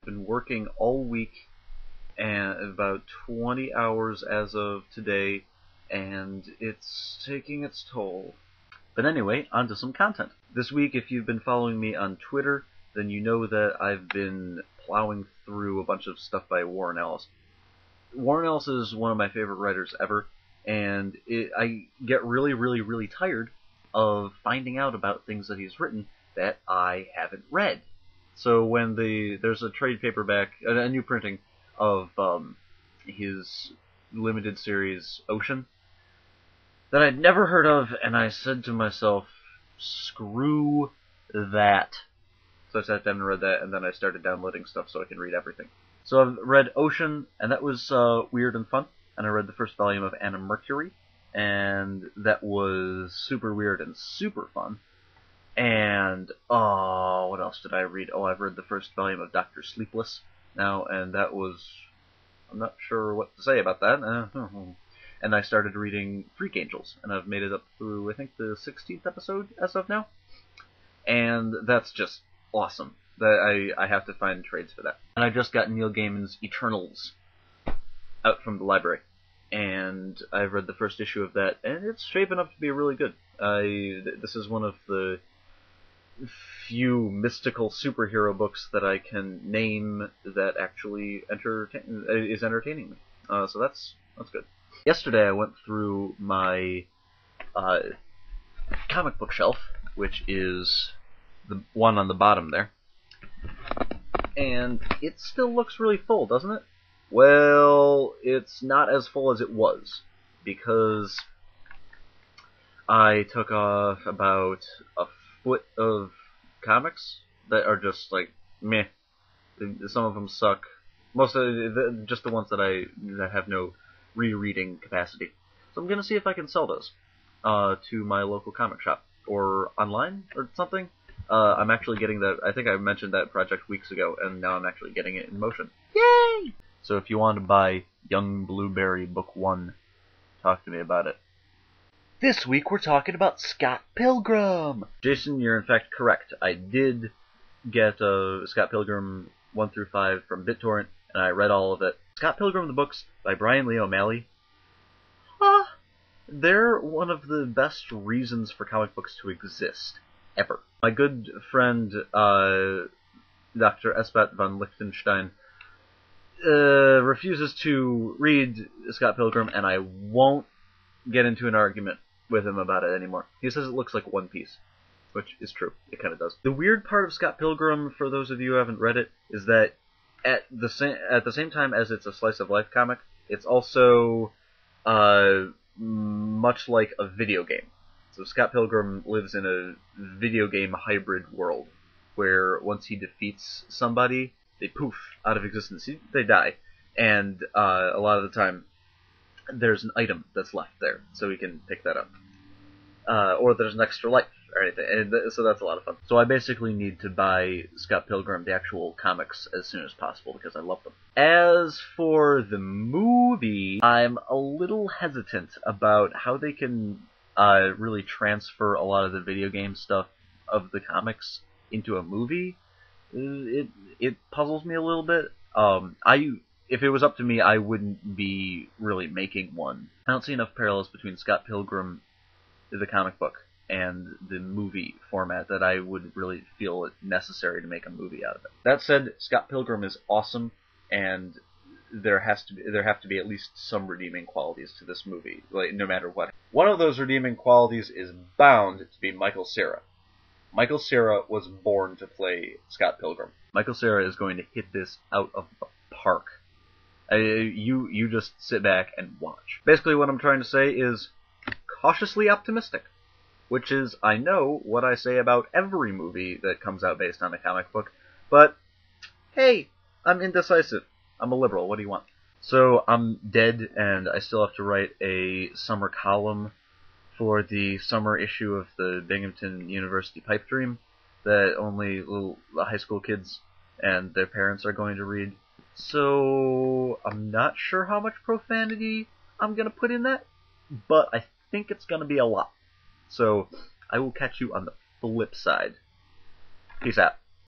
been working all week, and about 20 hours as of today, and it's taking its toll. But anyway, on to some content. This week, if you've been following me on Twitter, then you know that I've been plowing through a bunch of stuff by Warren Ellis. Warren Ellis is one of my favorite writers ever, and I get really tired of finding out about things that he's written that I haven't read. So when there's a trade paperback, a new printing of his limited series Ocean that I'd never heard of, and I said to myself, screw that. So I sat down and read that, and then I started downloading stuff so I can read everything. So I've read Ocean, and that was weird and fun. And I read the first volume of Anna Mercury, and that was super weird and super fun. And, what else did I read? Oh, I've read the first volume of Dr. Sleepless now, and that was... I'm not sure what to say about that. And I started reading Freak Angels, and I've made it up through, I think, the 16th episode as of now. And that's just awesome. I have to find trades for that. And I just got Neil Gaiman's Eternals out from the library. And I've read the first issue of that, and it's shaping up to be really good. This is one of the few mystical superhero books that I can name that actually is entertaining me. So that's good. Yesterday I went through my comic book shelf, which is the one on the bottom there, and it still looks really full, doesn't it? Well, it's not as full as it was, because I took off about a foot of comics that are just like meh. Some of them suck. Most of just the ones that have no rereading capacity. So I'm gonna see if I can sell those to my local comic shop or online or something. I'm actually getting that. I think I mentioned that project weeks ago, and now I'm actually getting it in motion. Yay! So if you want to buy Young Blueberry Book 1, talk to me about it. This week we're talking about Scott Pilgrim! Jason, you're in fact correct. I did get Scott Pilgrim 1 through 5 from BitTorrent, and I read all of it. Scott Pilgrim the books by Brian Lee O'Malley. They're one of the best reasons for comic books to exist, ever. My good friend, Dr. Esbat von Lichtenstein, refuses to read Scott Pilgrim, and I won't get into an argument with him about it anymore. He says it looks like One Piece, which is true. It kind of does. The weird part of Scott Pilgrim, for those of you who haven't read it, is that at the same time as it's a slice of life comic, it's also much like a video game. So Scott Pilgrim lives in a video game hybrid world, where once he defeats somebody, they poof out of existence. They die, and a lot of the time there's an item that's left there, so he can pick that up. Or there's an extra life or anything, and so that's a lot of fun. So I basically need to buy Scott Pilgrim, the actual comics, as soon as possible, because I love them. As for the movie, I'm a little hesitant about how they can really transfer a lot of the video game stuff of the comics into a movie. It puzzles me a little bit. If it was up to me, I wouldn't be really making one. I don't see enough parallels between Scott Pilgrim, the comic book, and the movie format that I would really feel it necessary to make a movie out of it. That said, Scott Pilgrim is awesome, and there have to be at least some redeeming qualities to this movie, like no matter what. One of those redeeming qualities is bound to be Michael Cera. Michael Cera was born to play Scott Pilgrim. Michael Cera is going to hit this out of the park. You just sit back and watch. Basically what I'm trying to say is cautiously optimistic, which is, I know, what I say about every movie that comes out based on a comic book, but hey, I'm indecisive. I'm a liberal. What do you want? So I'm dead, and I still have to write a summer column for the summer issue of the Binghamton University Pipe Dream that only little high school kids and their parents are going to read. So I'm not sure how much profanity I'm going to put in that, but I think it's going to be a lot. So I will catch you on the flip side. Peace out.